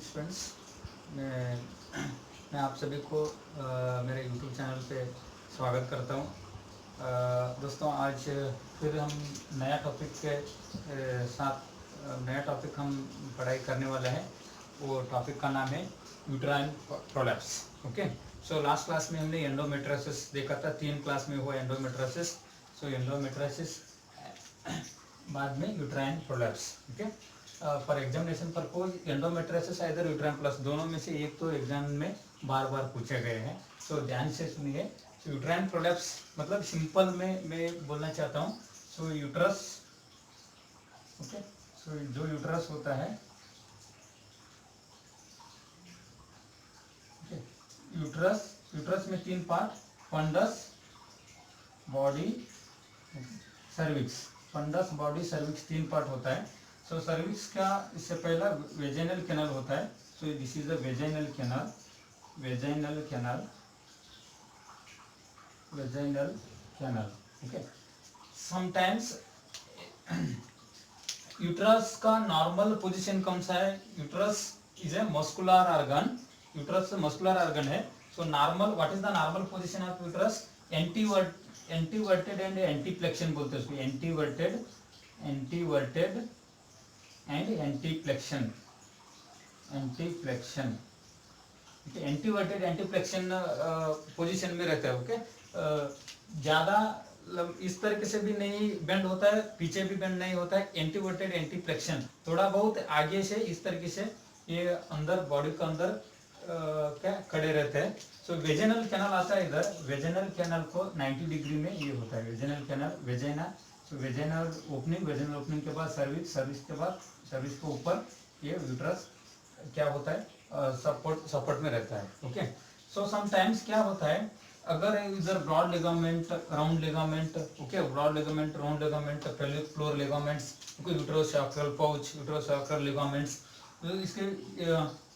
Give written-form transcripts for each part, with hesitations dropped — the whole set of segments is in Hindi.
स्टूडेंट्स, मैं मैं आप सभी को मेरे यूट्यूब चैनल पे स्वागत करता हूँ। दोस्तों, आज फिर हम नया टॉपिक के साथ नया टॉपिक हम पढ़ाई करने वाले हैं। वो टॉपिक का नाम है uterine prolapse. Okay, so last class में हमने एंडोमेट्रियोसिस देखा था। 3 क्लास में हुआ एंडोमेट्रियोसिस। सो एंडोमेट्रियोसिस बाद में uterine prolapse. Okay, for examination purpose endometriosis either uterine plus, दोनों में से एक तो एग्जाम में बार बार पूछे गए हैं। सो ध्यान से सुनिए। सो यूट्राइन प्रोलैप्स मतलब सिंपल में मैं बोलना चाहता हूँ। सो यूट्रस, ओके, सो जो यूट्रस होता है, यूट्रस में 3 part, fundus, body, cervix. Fundus, body, cervix 3 part होता है। सो सर्विक्स का इससे पहला वेजाइनल कैनल होता है। So this is the vaginal canal, vaginal canal, vaginal canal. Okay, sometimes uterus का नॉर्मल पोजीशन कौन सा है? Uterus is a muscular organ, uterus muscular organ है। So normal, what is the normal position of uterus? Anteverted and anteflexion बोलते हैं उसको। एंटीवर्टेड एंड एंटीफ्लेक्शन, एंटीफ्लेक्शन। एंटीवर्टेड एंटीफ्लेक्शन पोजीशन में रहता है। ओके, ज्यादा इस तरीके से भी नहीं बेंड होता है, पीछे भी बेंड नहीं होता है। एंटीवर्टेड एंटीफ्लेक्शन, थोड़ा बहुत आगे से इस तरीके से ये अंदर बॉडी के अंदर क्या खड़े रहते हैं। सो वेजाइनल कैनल आता है इधर। वेजाइनल कैनल को 90 डिग्री में ये होता है वेजाइनल कैनल, वेजाइना। सो वेजाइनल ओपनिंग के बाद सर्विक्स, सर्विक्स के बाद सर्विक्स के ऊपर ये यूट्रस क्या होता है? सपोर्ट में रहता है। ओके, सो समटाइम्स क्या होता है, अगर इधर broad ligament, round ligament, okay, broad ligament, round ligament, pelvic floor ligaments, okay, uterosacral pouch, uterosacral ligaments. तो इसके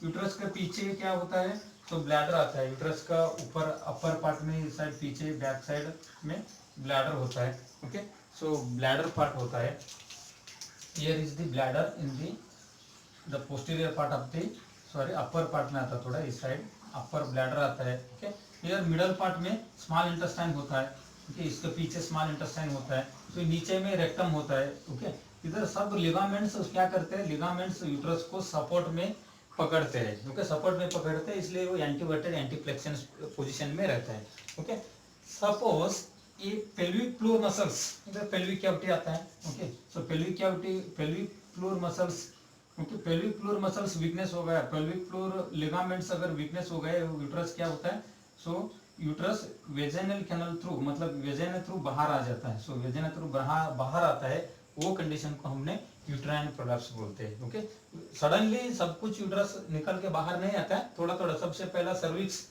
यूट्रस के पीछे क्या होता है? तो ब्लैडर आता है। यूट्रस का ऊपर अपर पार्ट में इस साइड, पीछे बैक साइड में ब्लैडर होता है। ओके, सो ब्लैडर पार्ट होता है। Here is the bladder in the posterior part of the, sorry, upper part में आता है, थोड़ा इस साइड अपर ब्लैडर आता है। ओके, हियर मिडल पार्ट में स्मॉल इंटेस्टाइन होता है। ओके, इसके पीछे स्मॉल इंटेस्टाइन होता है। तो नीचे में रेक्टम होता है। ओके, इधर सब लिगामेंट्स क्या करते हैं? लिगामेंट्स यूट्रस को सपोर्ट में पकड़ते हैं। ओके, सपोर्ट में पकड़ते हैं, इसलिए वो एंटीवर्टेड एंटीफ्लेक्शन पोजीशन में रहता है। ओके, सपोज ये पेल्विक फ्लोर मसल्स, इधर पेल्विक कैविटी आता है। Okay, so pelvic cavity, pelvic floor muscles, okay, pelvic floor muscles weakness हो गया, पेल्विक फ्लोर लिगामेंट्स अगर वीकनेस हो गए, यूट्रस क्या होता है? So uterus vaginal canal through, मतलब वेजाइनल थ्रू बाहर आ जाता है। सो वेजाइनल थ्रू बाहर आता है, वो कंडीशन को हमने यूट्राइन प्रोलैप्स बोलते हैं। ओके, सडनली सब कुछ यूट्रस निकल के बाहर नहीं आता है, थोड़ा थोड़ा। सबसे पहला सर्विक्स,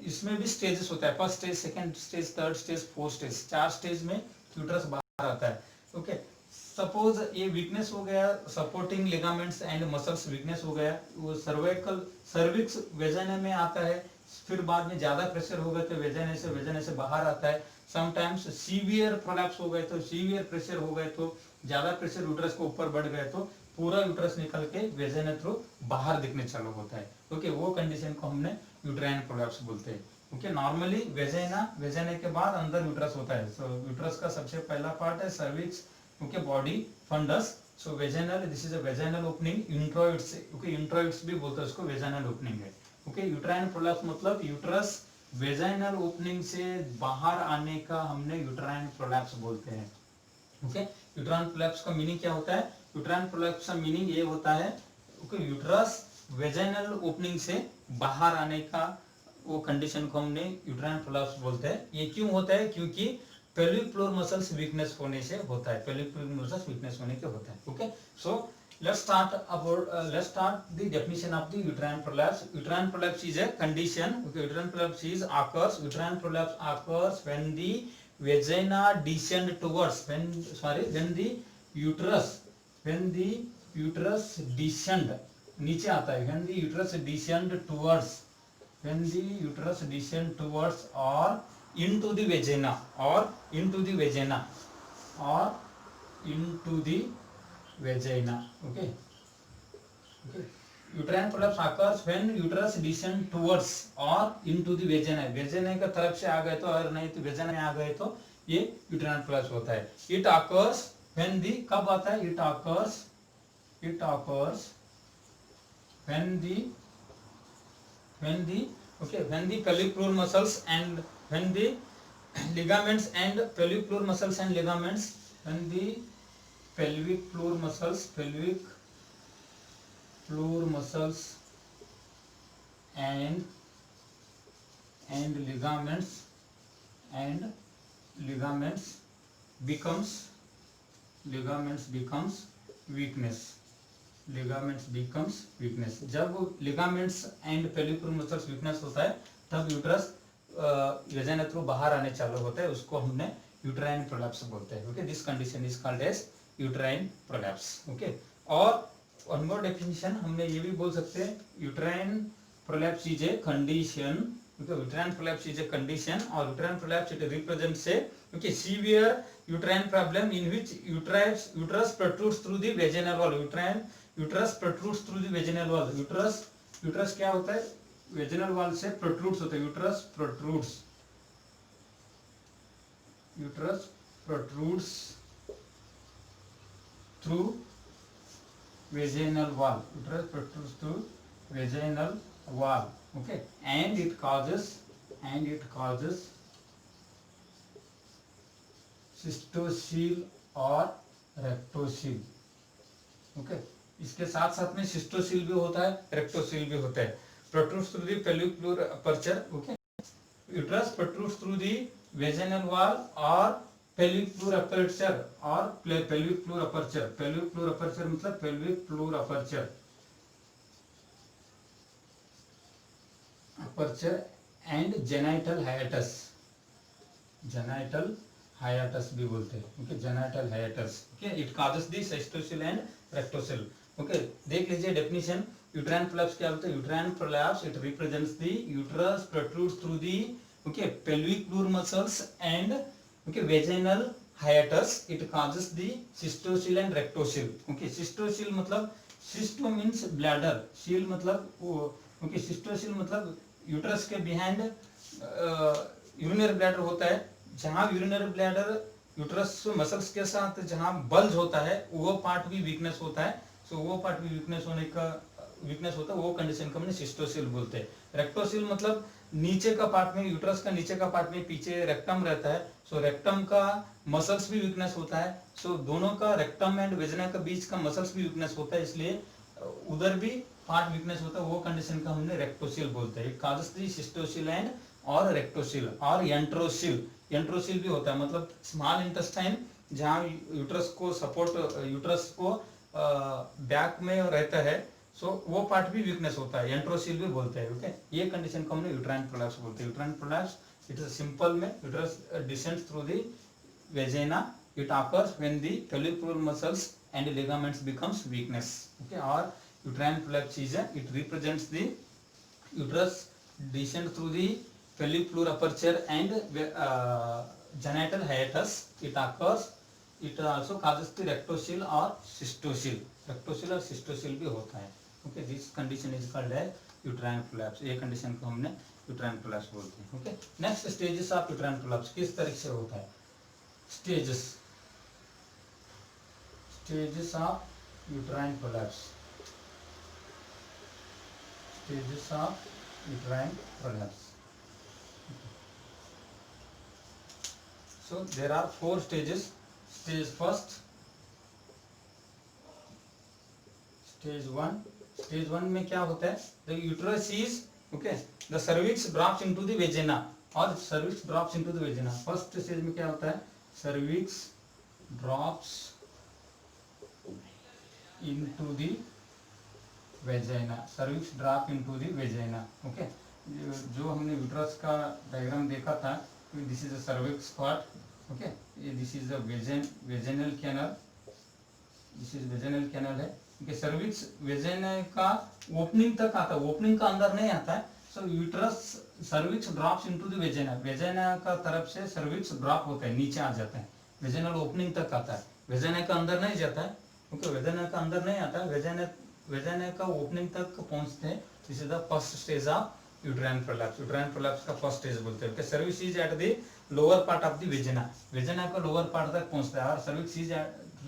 इसमें भी स्टेजेस होता है, first stage, second stage, third stage, fourth stage, 4 stage में यूट्रस बाहर आता है। ओके, सपोज ये वीकनेस हो गया, supporting ligaments and muscles weakness हो गया, वो सर्विक्स वेजाइना में आता है। फिर बाद में ज्यादा प्रेशर हो गया तो वेजाइना से बाहर आता है। समटाइम्स सीवियर प्रोलैप्स हो गए, तो सीवियर प्रेशर हो गए, तो ज्यादा प्रेशर यूट्रस को ऊपर बढ़ गए, तो पूरा यूट्रस निकल के वेजाइना थ्रू बाहर दिखने चालू होता है। ओके, वो कंडीशन को हमने यूट्राइन प्रोलैप्स बोलते हैं। ओके, नॉर्मली वेजाइना के बाद अंदर यूट्रस होता है। सो यूट्रस का सबसे पहला पार्ट है cervix, okay, body, fundus. So vaginal, this is a vaginal opening, introitus, okay, introitus भी बोलते हैं उसको, वेजाइनल ओपनिंग है। ओके, यूट्राइन प्रोलैप्स मतलब यूट्रस वेजाइनल ओपनिंग से बाहर आने का हमने यूट्राइन प्रोलैप्स बोलते हैं। ओके, यूट्राइन प्रोलैप्स का मीनिंग क्या होता है? यूट्राइन प्रोलैप्स का मीनिंग ये होता है, ओके, यूट्रस वेजाइनल ओपनिंग से बाहर आने का वो कंडीशन को हमने यूट्राइन प्रोलैप्स बोलते हैं। ये क्यों होता है? क्योंकि पेल्विक फ्लोर मसल्स वीकनेस होने से होता है, पेल्विक फ्लोर मसल्स वीकनेस होने के होता है। Okay, so let's start the definition of the uterine prolapse. Uterine prolapse is a condition, okay, uterine prolapse occurs when the vagina descend towards, when the uterus descend, नीचे आता है, when the uterus descend towards, or into the vagina, okay, uterine prolapse occurs when uterus descend towards or into the vagina, वेजेना का तरफ से आ गए तो, और नहीं तो वेजेना में आ गए तो ये यूट्राइन प्रोलैप्स होता है. इट occurs when the, कब आता है? It occurs when the pelvic floor muscles and when the ligaments and pelvic floor muscles and ligaments, when the pelvic floor muscles and ligaments becomes weakness. जब ligaments and pelvic floor muscles weakness होता है तब यूट्रस वेजाइना थ्रू बाहर आने चालू होता है, उसको हमने यूट्राइन प्रोलैप्स बोलते हैं. Okay, this condition is called as uterine prolapse. Okay, और वन मोर डेफिनेशन हमने ये भी बोल सकते हैं, uterine prolapse is a condition. Uterine prolapse is a condition, or uterine prolapse it represents a severe uterine problem in which uterus protrudes through the vaginal wall. Uterus protrudes through the vaginal wall. Uterus क्या होता है? vaginal wall से protrudes होता है. Uterus protrudes through vaginal wall. Uterus protrudes through vaginal wall. Okay, and it causes cystocele or rectocele. Okay, इसके साथ साथ में सिस्टोसील भी होता है, रेक्टोसील भी होता है. Protrudes through the pelvic floor aperture. Okay, uterus protrudes through the vaginal wall or pelvic floor aperture or pelvic floor aperture. Pelvic floor aperture मतलब pelvic floor aperture and genital hiatus भी बोलते हैं. Okay, genital hiatus. Okay, it causes the cystocele and rectocele. Okay, देख लीजिए डेफिनेशन. यूट्राइन प्रोलैप्स क्या होता है? Uterine prolapse it represents the uterus protrudes through the pelvic floor muscles and vaginal hiatus. It causes the cystocele and rectocele. Okay, cystocele मतलब cysto means bladder, seal मतलब cystocele मतलब यूट्रस के बिहाइंड यूरिनरी ब्लैडर होता है. जहां यूरिनरी ब्लैडर यूट्रस मसल्स के साथ जहां बल्ज होता है वो पार्ट भी वीकनेस होता है. सो वो पार्ट भी वीकनेस होता है, वो कंडीशन को हमने सिस्टोसील बोलते हैं. रेक्टोसील मतलब नीचे का पार्ट में, यूट्रस का नीचे का पार्ट में पीछे रेक्टम रहता है. सो रेक्टम का मसल्स भी वीकनेस होता है. सो दोनों का, रेक्टम एंड वेजिना का बीच का मसल्स भी वीकनेस होता है, इसलिए उधर भी पार्ट वीकनेस होता है. वो कंडीशन का हमने रेक्टोसील बोलते हैं. काजेस द सिस्टोसील एंड और रेक्टोसील और एंट्रोसील भी होता है, मतलब स्मॉल इंटेस्टाइन जहां यूट्रस को सपोर्ट, यूट्रस को बैक में रहता है. सो वो पार्ट भी वीकनेस होता है, एंट्रोसील भी बोलते हैं. ओके, ये कंडीशन को हमने यूट्राइन प्रोलैप्स बोलते हैं. Uterine prolapse it is simple में uterus descends through the vagina. It occurs when the pelvic floor muscles and ligaments becomes weakness. Okay, or uterine prolapse is it represents the uterus descend through the pelvic floor aperture and genital hiatus. It also causes the rectocele or cystocele. Rectocele और cystocele भी होता है. Okay, this condition is called as uterine prolapse. ये condition को हमने uterine prolapse बोलते हैं. Okay, next stages of uterine prolapse किस तरह से होता है? Stages of uterine prolapse. Stages of uterine prolapse. So there are 4 stages. Stage first, stage 1. Stage 1 में क्या होता है? The uterus is the cervix drops into the vagina or cervix drops into the vagina. First stage में क्या होता है? Cervix drops into the vagina. Cervix drop into the vagina. Okay, जो हमने यूट्रस का डायग्राम देखा था, this is a cervix part. Okay, this is a vaginal canal. This is vaginal canal है. Okay, cervix vagina का ओपनिंग तक आता है, ओपनिंग का अंदर नहीं आता है. So uterus cervix drops into the vagina. Vagina का तरफ से cervix ड्रॉप होता है, नीचे आ जाता है, वेजिनल ओपनिंग तक आता है, वेजिना का अंदर नहीं जाता है. ओके, वेजिना का अंदर नहीं आता है, वेजिना वेजाइना का ओपनिंग तक पहुंचते हैं, this is the first stage of uterine prolapse. Uterine prolapse का फर्स्ट स्टेज बोलते हैं। Cervix is at the lower part of the vagina, vagina का लोअर पार्ट तक पहुंचता है और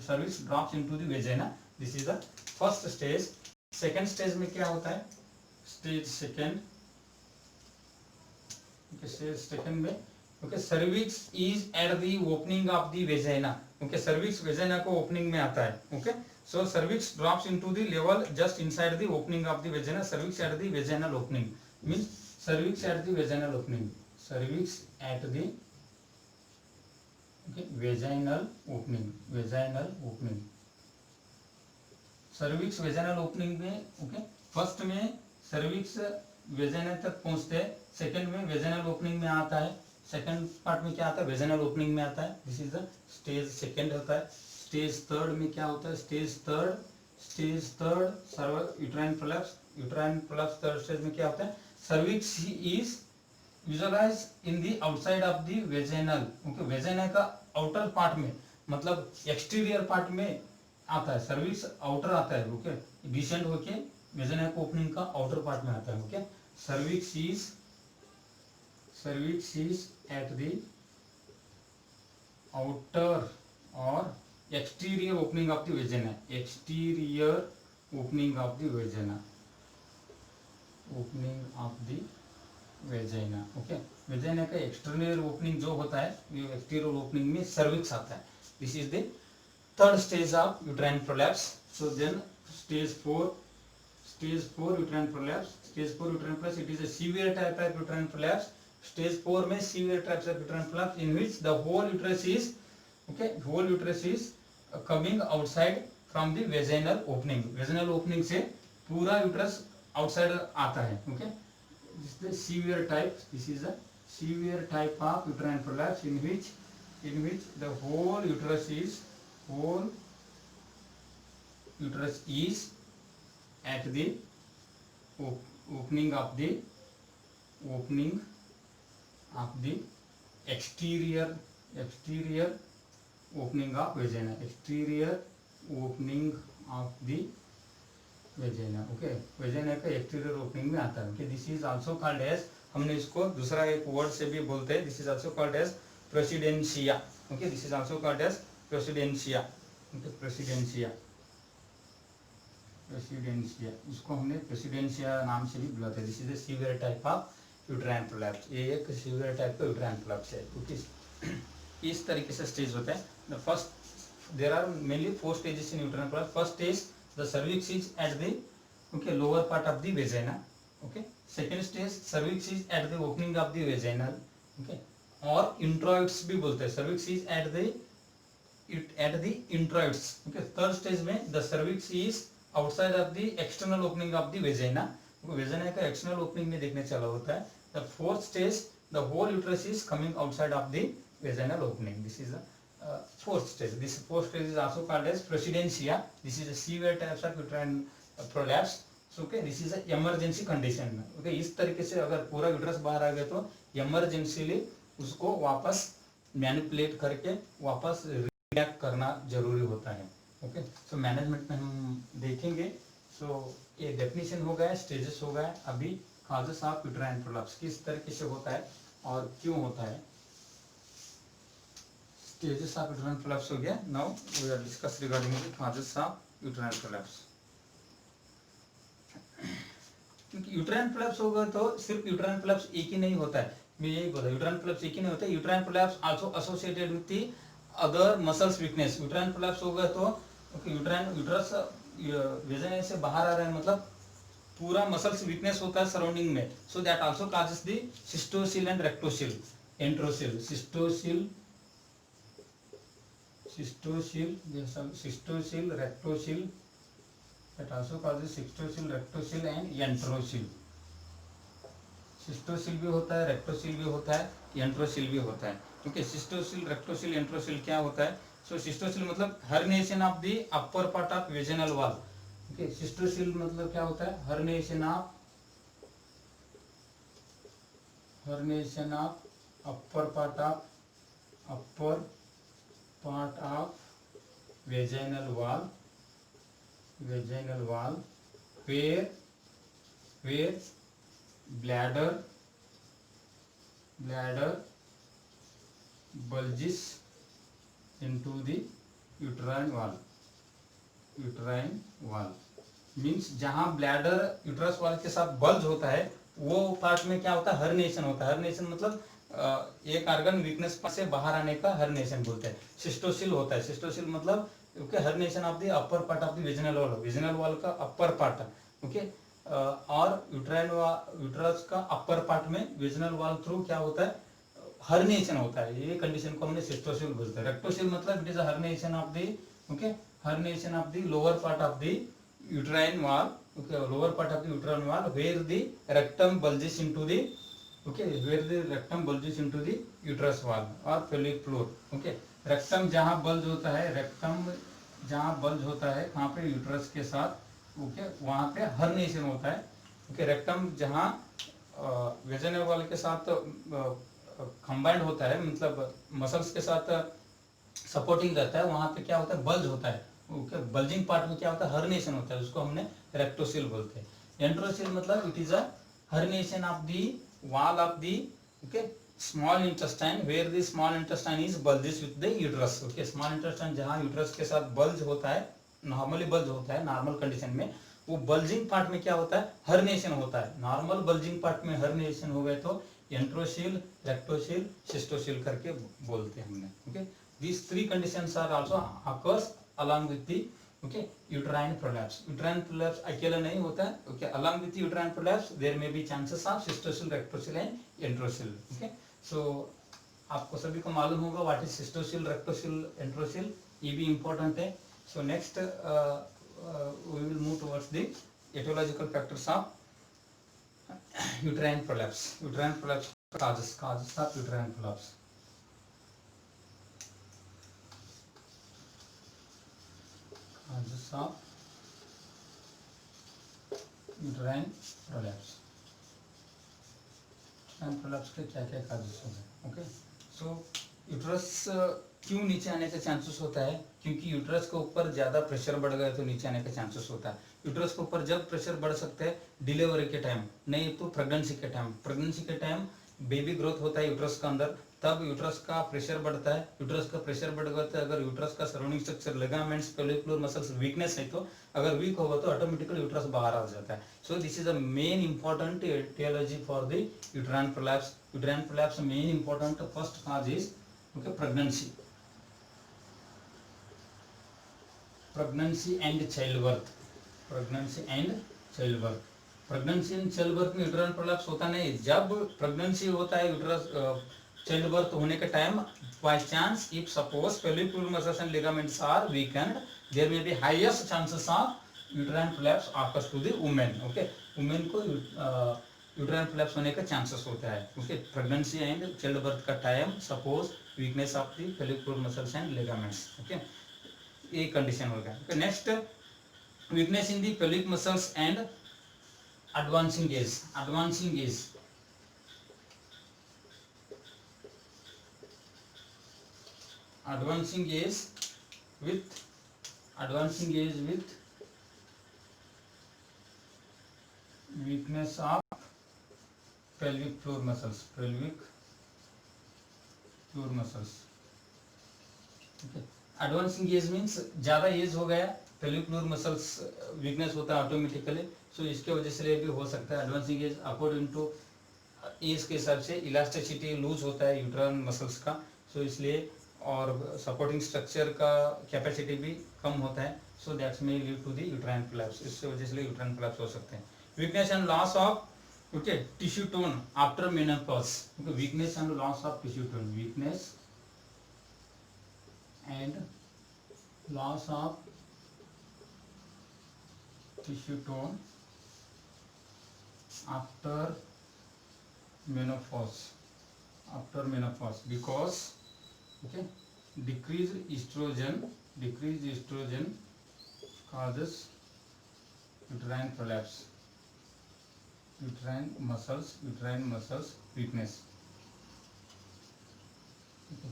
cervix drops into the vagina, this is the first stage. Second stage में क्या होता है, स्टेज सेकंड, स्टेज सेकंड में okay cervix is at the opening of the vagina, okay cervix vagina को ओपनिंग में आता है, okay so cervix drops into the level just inside the opening of the vagina, cervix at the vaginal opening means cervix at the vaginal opening, cervix at the okay vaginal opening, vaginal opening, cervix vaginal opening में ओके फर्स्ट में सर्विक्स वेजाइना तक पहुंचते हैं, सेकंड में वेजाइनल ओपनिंग में आता है, सेकंड पार्ट में क्या आता है, वेजाइनल ओपनिंग में आता है, this is the stage second होता है। स्टेज थर्ड में क्या होता है, stage third serve uterine prolapse, uterine prolapse third stage में क्या होता है, cervix is visualise in the outside of the vaginal, okay vagina का आउटर पार्ट में मतलब एक्सटीरियर पार्ट में आता है, सर्विक्स आउटर आता है, ओके डिसेंड होके वेजाइना को ओपनिंग का आउटर पार्ट में आता है, okay cervix is at the outer और exterior opening of the vagina, exterior opening of the vagina, opening of the vagina, okay vagina का एक्सटर्नल ओपनिंग जो होता है ये एक्सटीरियर ओपनिंग में सर्विक्स आता है, this is the third stage of uterine prolapse. So then stage 4 uterine prolapse, stage 4 uterine prolapse, it is a severe type of uterine prolapse. Stage 4 में severe types of uterine prolapse in which the whole uterus is coming outside from the vaginal opening, vaginal opening से पूरा यूट्रस आउटसाइड आता है, okay this is the severe type, this is a severe type of uterine prolapse in which the whole uterus is at the opening of the exterior opening of vagina, exterior opening of the vagina, okay vagina का एक्सटीरियर ओपनिंग में आता है, okay this is also called as, हमने इसको दूसरा एक वर्ड से भी बोलते हैं, this is also called as procidentia, okay this is also called as procidentia, okay procidentia, इसको हमने प्रेसिडेंशिया नाम से भी बुलाते हैं, this is a severe type of uterine prolapse, ये एक सीवियर टाइप का यूट्राइन प्रोलैप्स है, ओके इस तरीके से स्टेज होता है। The first there are mainly 4 stages in uterine prolapse. First stage the cervix is at the okay lower part of the vagina, okay second stage cervix is at the opening of the vaginal, okay और introits भी बोलते हैं, cervix is at the introits, okay third stage में the cervix is outside of the external opening of the vagina, vagina का external opening में देखने चला होता है। the fourth stage the whole uterus is coming outside of the vaginal opening, this is a fourth stage. This fourth stage is also called as presidentia. This is a severe types of uterine prolapse. So okay, this is a emergency condition. Okay, इस तरीके से अगर पूरा यूट्रस बाहर आ गया तो emergencyली उसको वापस मैनिपुलेट करके वापस रिएक्ट करना जरूरी होता है, ओके सो मैनेजमेंट में हम देखेंगे। सो ये डेफिनेशन हो गया, स्टेजेस हो गया, अभी कॉजेस ऑफ यूट्राइन प्रोलैप्स किस तरीके से होता है और क्यों होता है, stages of uterine prolapse हो गया। Now we are discuss regarding the causes of uterine prolapse। क्योंकि यूट्राइन प्रोलैप्स होगा तो सिर्फ यूट्राइन प्रोलैप्स एक ही नहीं होता है, मैं यही बोला यूट्राइन प्रोलैप्स एक ही नहीं होता है, uterine prolapse also associated with the other muscles weakness. Uterine prolapse होगा तो यूट्रस वेजाइना से बाहर आ रहा है मतलब पूरा मसल्स वीकनेस होता है सराउंडिंग में, so that also causes the cystocele and rectocele, enterocele, cystocele, rectocil, that also causes cystocele, rectocele and enterocele. Cystocele भी होता है, रेक्टोसिल भी होता है, एंट्रोसिल भी होता है, ओके सिस्टोसिल, रेक्टोसिल, एंट्रोसिल क्या होता है, सो सिस्टोसिल मतलब herniation of the upper part of vaginal wall, okay cystocele मतलब क्या होता है, herniation of upper part of vaginal wall where bladder bulges into the uterine wall means जहां ब्लैडर यूट्रस वॉल के साथ बल्ज होता है वो पार्ट में क्या होता है, हर्निएशन होता है। हर्निएशन मतलब एक ऑर्गन वीकनेस से बाहर आने का हर्निएशन बोलते हैं। सिस्टोसिल होता है, सिस्टोसिल मतलब okay herniation of the upper part of the vaginal wall का अपर पार्ट, ओके। और यूट्रस का अपर पार्ट में वेजिनल वॉल थ्रू क्या होता है, हर्निएशन होता है। ये कंडीशन को हमने सिस्टोसिल बोलते हैं। रेक्टोसिल मतलब it is a herniation of the okay herniation of the lower part of the uterine wall, okay, lower part of the uterine wall where the rectum bulges into the uterus wall or pelvic floor, okay। rectum जहां bulge होता है, वहां पे यूट्रस के साथ, ओके, वहां पे herniation होता है, ओके। rectum जहां वेजिनल वॉल के साथ कंबाइंड होता है, मतलब मसल्स के साथ सपोर्टिंग रहता है, वहां पे क्या होता है, बल्ज होता है, ओके। बल्जिंग पार्ट में क्या होता है, हर्निएशन होता है, उसको हमने रेक्टोसिल बोलते हैं। एंट्रोसिल मतलब it is a herniation of the wall of the okay small intestine where the small intestine is bulges with the uterus, okay. Small intestine जहां यूट्रस के साथ बल्ज होता है, नॉर्मली बल्ज होता है नॉर्मल कंडीशन में, वो बल्जिंग पार्ट में क्या होता है, हर्निएशन होता है। नॉर्मल बल्जिंग पार्ट में हर्निएशन हो गए तो एंट्रोसिल, रेक्टोसिल, सिस्टोसिल करके बोलते हैं हमने, okay. These three conditions are also occurs along with the okay uterine prolapse. Uterine prolapse अकेला नहीं होता है, okay। Along with the uterine prolapse there may be chances of cystosil, rectosil and enterosil, okay। So आपको सभी को मालूम होगा what is cystosil, rectosil, enterosil, ये भी important है। So next we will move towards the etiological factors of uterine prolapse. Uterine prolapse causes of uterine prolapse. Causes of uterine prolapse. Uterine prolapse के क्या क्या causes होते हैं, ओके। सो यूट्रस क्यों नीचे आने का चांसेस होता है, क्योंकि यूट्रस के ऊपर ज़्यादा प्रेशर बढ़ गया तो नीचे आने का चांसेस होता है। यूट्रस के ऊपर जब प्रेशर बढ़ सकता है डिलीवरी के टाइम, नहीं तो प्रेगनेंसी के टाइम बेबी ग्रोथ होता है यूट्रस के अंदर, तब यूट्रस का प्रेशर बढ़ता है। यूट्रस का प्रेशर बढ़ गया तो अगर यूट्रस का surrounding structure ligaments, pelvic floor muscles weakness है तो अगर वीक होगा तो ऑटोमेटिकली यूट्रस बाहर आ जाता है। So this is a main important etiology for the uterine prolapse. Uterine prolapse main important first cause is okay pregnancy and childbirth. Pregnancy and childbirth में यूट्राइन प्रोलैप्स होता नहीं। जब प्रेगनेंसी होता है, यूट्रस चाइल्डबर्थ होने के time by chance if suppose pelvic floor muscles and ligaments are weakened there may be highest chances of uterine prolapse occurs to the women, okay. Women को यूट्राइन प्रोलैप्स होने का चांसेस होता है, ओके। प्रेगनेंसी एंड चाइल्डबर्थ का time suppose weakness of the pelvic floor muscles and ligaments, okay, ये कंडीशन हो गया। Next weakness in the pelvic muscles and advancing age with weakness of pelvic floor muscles, okay। Advancing as means ज़्यादा एज हो गया, पेल्विक फ्लोर मसल्स वीकनेस होता है ऑटोमेटिकली, सो इसके वजह से भी हो सकता है। Advancing age according to age के हिसाब से इलास्टिसिटी लूज होता है यूट्राइन मसल्स का, सो इसलिए, और सपोर्टिंग स्ट्रक्चर का कैपेसिटी भी कम होता है, so that's may lead to the uterine collapse. इससे वजह से यूट्राइन कोलैप्स हो सकते हैं। Weakness and loss of okay tissue tone after menopause, okay. Weakness and loss of tissue tone, weakness and loss of tissue tone after menopause because okay decreased estrogen causes uterine prolapse, uterine muscles weakness, okay।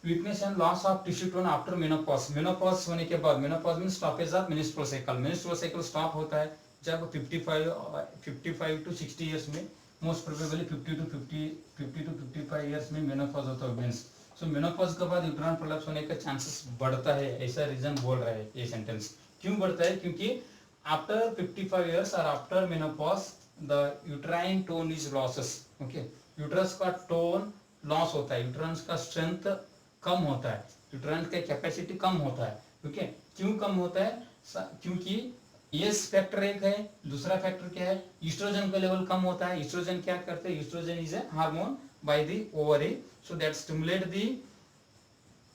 Weakness and loss of tissue tone after menopause, menopause होने के बाद, menopause mean stoppage of menstrual cycle, menstrual cycle stop होता है जब 55 टू 60 इयर्स में, मोस्ट प्रोबेबली 50 टू 55 इयर्स में मेनोपॉज होता है मेंस। सो मेनोपॉज के बाद यूट्राइन प्रोलैप्स होने का चांसेस बढ़ता है, ऐसा रीजन बोल रहा है ये सेंटेंस। क्यों बढ़ता है? क्योंकि आफ्टर 55 इयर्स और after menopause the uterine tone is losses. Okay, uterus का टोन लॉस होता है, यूट्रस का स्ट्रेंथ कम होता है, यूट्राइन का कैपेसिटी कम होता है। ओके, क्यों कम होता है? क्योंकि ये फैक्टर एक है, दूसरा फैक्टर क्या है? ईस्ट्रोजन का लेवल कम होता है। ईस्ट्रोजन क्या करते हैं? Oestrogen is a hormone by the ovary, so that stimulate the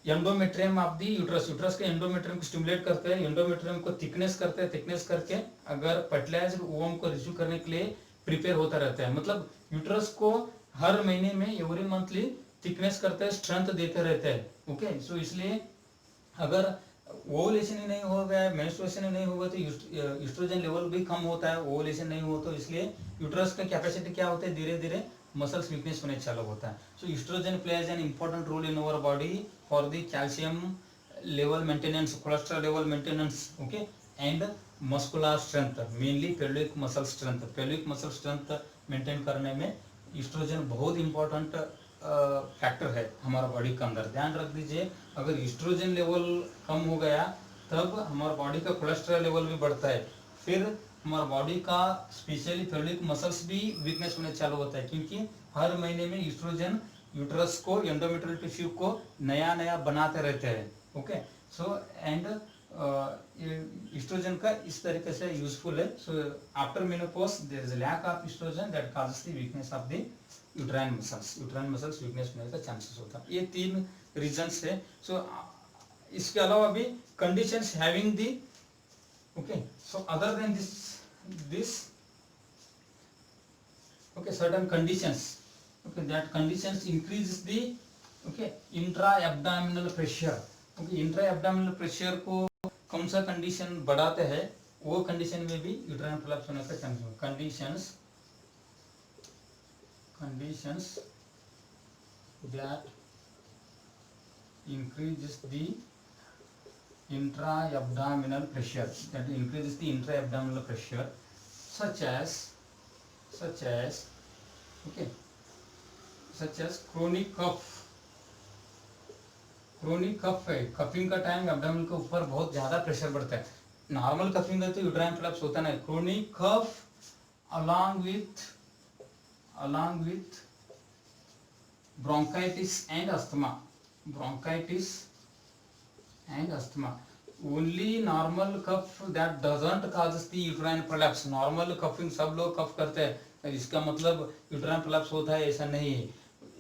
endometrium of the uterus, uterus के एंडोमेट्रियम को स्टिमुलेट करते हैं, एंडोमेट्रियम को थिकनेस करते हैं, थिकनेस करके अगर फर्टिलाइज्ड ओवम को रिसीव करने के लिए प्रिपेयर होता रहता है। मतलब यूट्रस को हर महीने में एवरी मंथली थिकनेस करते हैं, स्ट्रेंथ देते रहते हैं। ओके, सो इसलिए अगर ओवुलेशन ही नहीं हो गया, मेंस्ट्रुएशन ही नहीं होगा तो ईस्ट्रोजन लेवल भी कम होता है। ओवुलेशन नहीं हो तो इसलिए यूट्रस का कैपेसिटी क्या होता है? धीरे धीरे मसल्स वीकनेस होने चालू होता है। So oestrogen plays an important role in our body for the calcium level maintenance, cholesterol level maintenance, okay, and muscular strength, mainly pelvic muscle strength. Pelvic muscle strength maintain करने में ईस्ट्रोजन बहुत इंपॉर्टेंट फैक्टर है हमारा बॉडी के अंदर। ध्यान रख दीजिए, अगर ईस्ट्रोजन लेवल कम हो गया तब हमारा बॉडी का कोलेस्ट्रॉल लेवल भी बढ़ता है, फिर हमारा बॉडी का स्पेशली पेल्विक मसल्स भी वीकनेस होने चालू होता है, क्योंकि हर महीने में ईस्ट्रोजन यूट्रस को, एंडोमेट्रियल टिश्यू को नया नया बनाते रहते हैं। ओके, सो एंड ईस्ट्रोजन का इस तरीके से यूजफुल है। So after menopause there is lack of oestrogen that causes the weakness of the uterine muscles, uterine muscles weakness होने का चांसेस होता है। ये तीन रीजंस है। सो इसके अलावा भी conditions having the, okay, so other than this okay, certain conditions, okay, that conditions increases the, okay, intra abdominal pressure, okay, intra abdominal pressure को कौन सा कंडीशन बढ़ाते हैं? वो कंडीशन में भी यूट्राइन प्रोलैप्स होने का चांस है। Conditions that increases the intra-abdominal pressure, such as okay, such as chronic cough है। कफिंग का टाइम एब्डोमेन के ऊपर बहुत ज्यादा प्रेशर बढ़ता है। नॉर्मल कफिंग है तो यूट्राइन प्रोलैप्स होता नहीं। Chronic cough along with bronchitis and asthma, only normal cough that doesn't cause the uterine prolapse। normal coughing सब लोग कफ करते हैं, इसका मतलब यूट्राइन प्रोलैप्स होता है ऐसा नहीं है।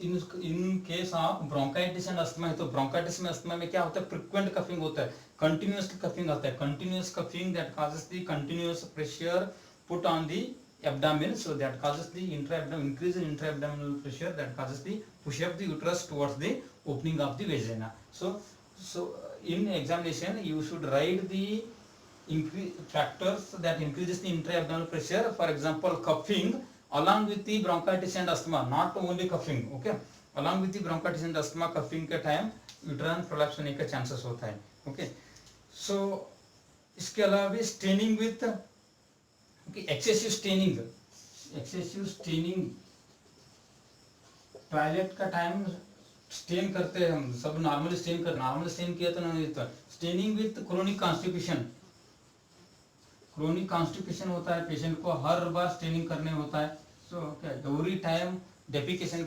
In case of bronchitis and asthma है तो ब्रोंकाइटिस में, अस्थमा में क्या होता है? फ्रीक्वेंट कफिंग होता है, कंटिन्यूअस कफिंग आता है, continuous coughing that causes the continuous pressure put on the abdomen, so that causes the increase in intra-abdominal pressure that causes the push up the uterus towards the opening of the vagina. So in examination you should write the factors that increases the intra-abdominal pressure, for example coughing along with the bronchitis and asthma, not only coughing, okay, along with the bronchitis and asthma, coughing के time uterine prolapse होने का chances होता है। okay, so इसके अलावा भी staining with excessive staining, toilet का टाइम स्टेन करते हैं हम सब, नॉर्मल स्टेन किया तो नहीं होता। स्टेनिंग विथ क्रोनिक कॉन्स्टिपेशन होता है, पेशेंट को हर बार स्टेनिंग करने होता है। So every time defecation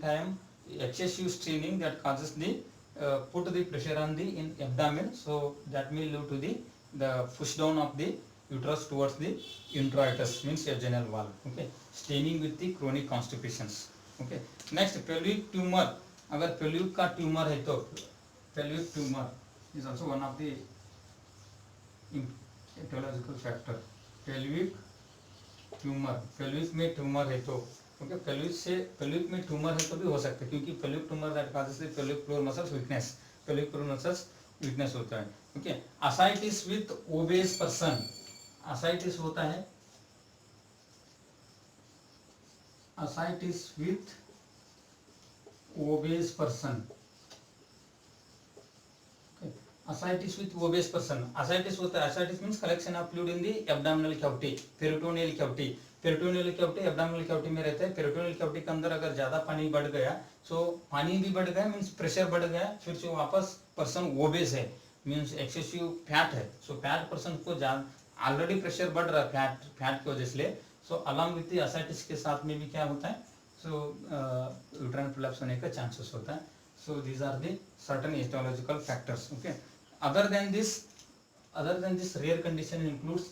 time excessive straining that causes the put the pressure on the abdomen, so that will lead to the push down of the uterus towards the introitus, means vaginal wall. Okay, staining with the chronic constipations. Okay, next pelvic tumor, अगर pelvic का tumor है तो pelvic tumor is also one of the etiological factor। pelvic में tumor है तो, okay, pelvic में tumor है तो भी हो सकता है, क्योंकि pelvic tumor that causes the pelvic floor muscles weakness होता है। okay, ascites with obese person, ascites होता है, ascites with obese person. Okay. Ascites with obese person. Ascites होता है, ascites means collection of fluid in the abdominal cavity, peritoneal cavity. Peritoneal cavity abdominal cavity में रहता है. पेरिटोनियल कैविटी के अंदर अगर ज्यादा पानी बढ़ गया, सो पानी भी बढ़ गया मीन्स प्रेशर बढ़ गया, फिर से वापस पर्सन ओबेस है मीन्स एक्सेसिव फैट है. सो फैट पर्सन को ऑलरेडी प्रेशर बढ़ रहा है फैट की वजह से. सो अलॉन्ग विथ असाइटिस के साथ में भी क्या होता है, सो यूट्राइन प्रोलैप्स होने का चांसेस होता है. So these are the certain aetiological factors. Okay, other than this rare condition includes,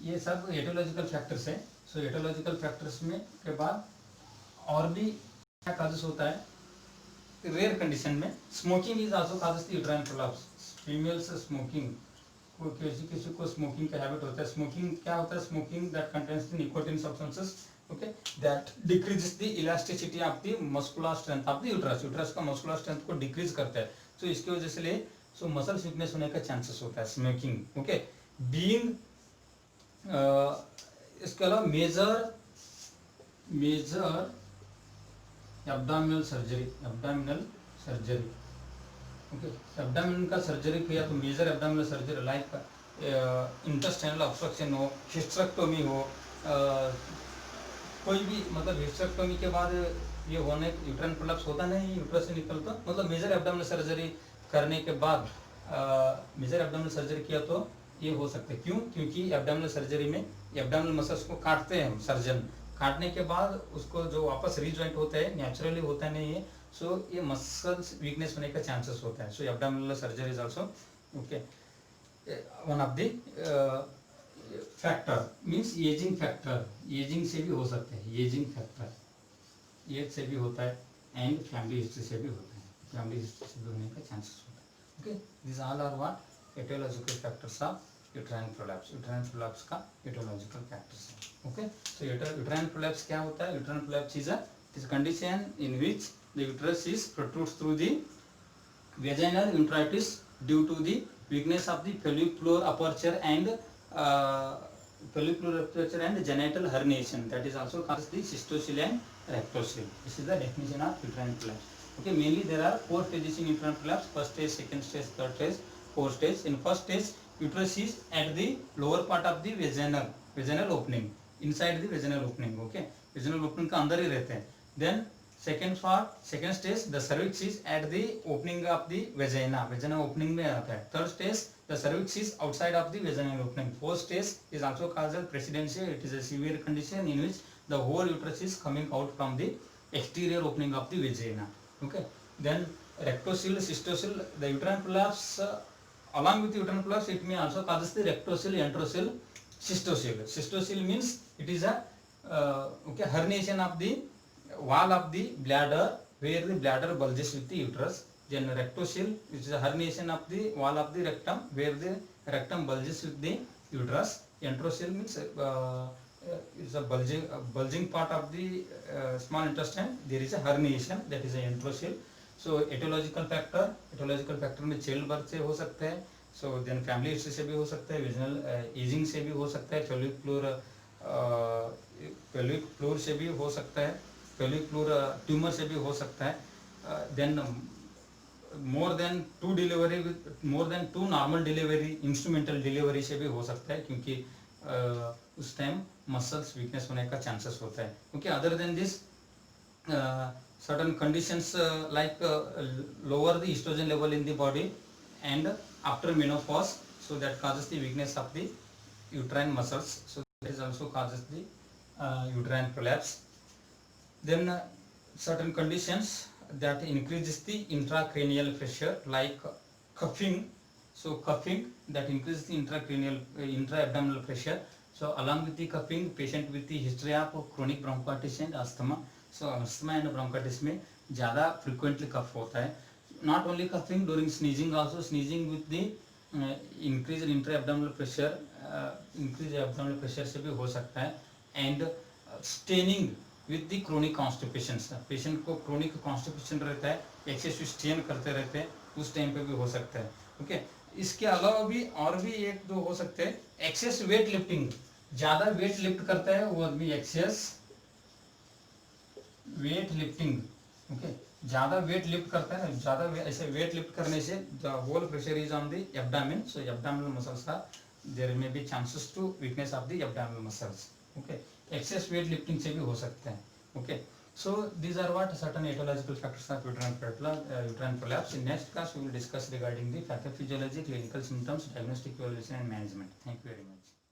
ये सब एटियोलॉजिकल फैक्टर्स है. सो एटियोलॉजिकल फैक्टर्स में के बाद और भी क्या काजेस होता है रेयर कंडीशन में. Smoking is also causes the uterine prolapse. Females smoking, किसी को स्मोकिंग का हैबिट होता है. स्मोकिंग क्या होता है, smoking that contains the nicotine substances, okay, that decreases the elasticity of the muscular strength of the uterus. Uterus का मस्कुलर स्ट्रेंथ को डिक्रीज करता है. सो इसकी वजह से ले सो मसल वीकनेस होने का चांसेस होता है स्मोकिंग. ओके, बीइंग इसके अलावा major abdominal surgery, okay, abdomen का सर्जरी किया तो major abdominal surgery like intestinal obstruction हो, हिस्टेरेक्टोमी हो, कोई भी मतलब हिस्टेरेक्टोमी के बाद ये होने यूट्राइन प्रोलैप्स होता नहीं, यूट्रस से निकलता, मतलब मेजर एब्डोमिनल सर्जरी करने के बाद मेजर एब्डोमिनल सर्जरी किया तो ये हो सकता है. क्यों? क्योंकि एब्डोमिनल सर्जरी में एब्डोमिनल मसल्स को काटते हैं सर्जन. काटने के बाद उसको जो वापस रीजॉइंट होता है नेचुरली होता नहीं है. सो ये मसल्स वीकनेस होने का चांसेस होता है. So abdominal surgery is also okay one of the factor. Means ageing factor, ageing से भी हो सकता है. एजिंग फैक्टर एज से भी होता है एंड फैमिली हिस्ट्री से भी होता है. फैमिली हिस्ट्री से भी होने का चांसेस होता है. Okay, this all are what aetiological factors of uterine prolapse. Uterine prolapse का एटियोलॉजिकल फैक्टर्स है. ओके, सो यूट्राइन प्रोलैप्स क्या होता है? Uterine prolapse is a condition in which the uterus is protrudes through the vaginal introitus due to the weakness of the follicular aperture and genital herniation. That is also called the cystocele and rectocele. This is the definition of uterine prolapse. Okay, mainly there are 4 stages in uterine prolapse: first stage, second stage, third stage, fourth stage. In first stage, uterus is at the lower part of the vaginal opening, inside the vaginal opening. Okay, vaginal opening का अंदर ही रहते हैं. Then second stage, the cervix is at the opening of the vagina opening में आता है. Third stage, the cervix is outside of the vaginal opening. Fourth stage is also called as presidency. It is a severe condition in which the whole uterus is coming out from the exterior opening of the vagina. Okay, then rectocele, cystocele, the uterine prolapse, along with uterine prolapse it may also causes the rectocele, enterocele, cystocele. Cystocele means it is a okay herniation of the wall of the bladder where the bladder bulges with the uterus. Then rectocele, which is a herniation of the wall of the rectum where the rectum bulges with the uterus. Enterocele means is a bulging part of the small intestine. There is a herniation, that is a enterocele. So etiological factor में child birth से हो सकता है. So then family history से भी हो सकता है, vaginal aging से भी हो सकता है, pelvic floor से भी हो सकता है, pelvic floor ट्यूमर से भी हो सकता है. Then more than 2 normal delivery, instrumental delivery से भी हो सकता है, क्योंकि उस टाइम मसल्स वीकनेस होने का चांसेस होता है. Okay, other than this certain conditions like lower the estrogen level in the body and after menopause, so that causes the weakness of the uterine muscles. So that is also causes the uterine prolapse. Then certain conditions that increases the intracranial pressure like cuffing. So cuffing that increases the intra-abdominal pressure. So along with the cuffing, patient with the history of chronic bronchitis and asthma. So asthma and bronchitis में ज़्यादा frequently cough होता है. Not only coughing, during sneezing also, sneezing with the increased intra-abdominal pressure, increased abdominal pressure से भी हो सकता है. And staining with the chronic constipation. Patient को chronic constipation रहता है, excessive stain करते रहते हैं, उस टाइम पे भी हो सकता है. ओके, इसके अलावा भी और भी एक दो हो सकते हैं. एक्सेस वेट लिफ्टिंग, ज़्यादा वेट लिफ्ट करता है वो आदमी, एक्सेस वेट लिफ्टिंग. ओके, ज़्यादा वेट लिफ्ट करता है ना, ज़्यादा ऐसे वेट लिफ्ट करने से the whole pressure is on the abdomen, so abdominal muscles का there may be chances to weakness of the abdominal muscles. Okay, excess weight lifting से भी हो सकते हैं. Okay, so these are what certain etiological factors of uterine prolapse. In next class we will discuss regarding the pathophysiology, clinical symptoms, diagnostic evaluation and management. Thank you very much.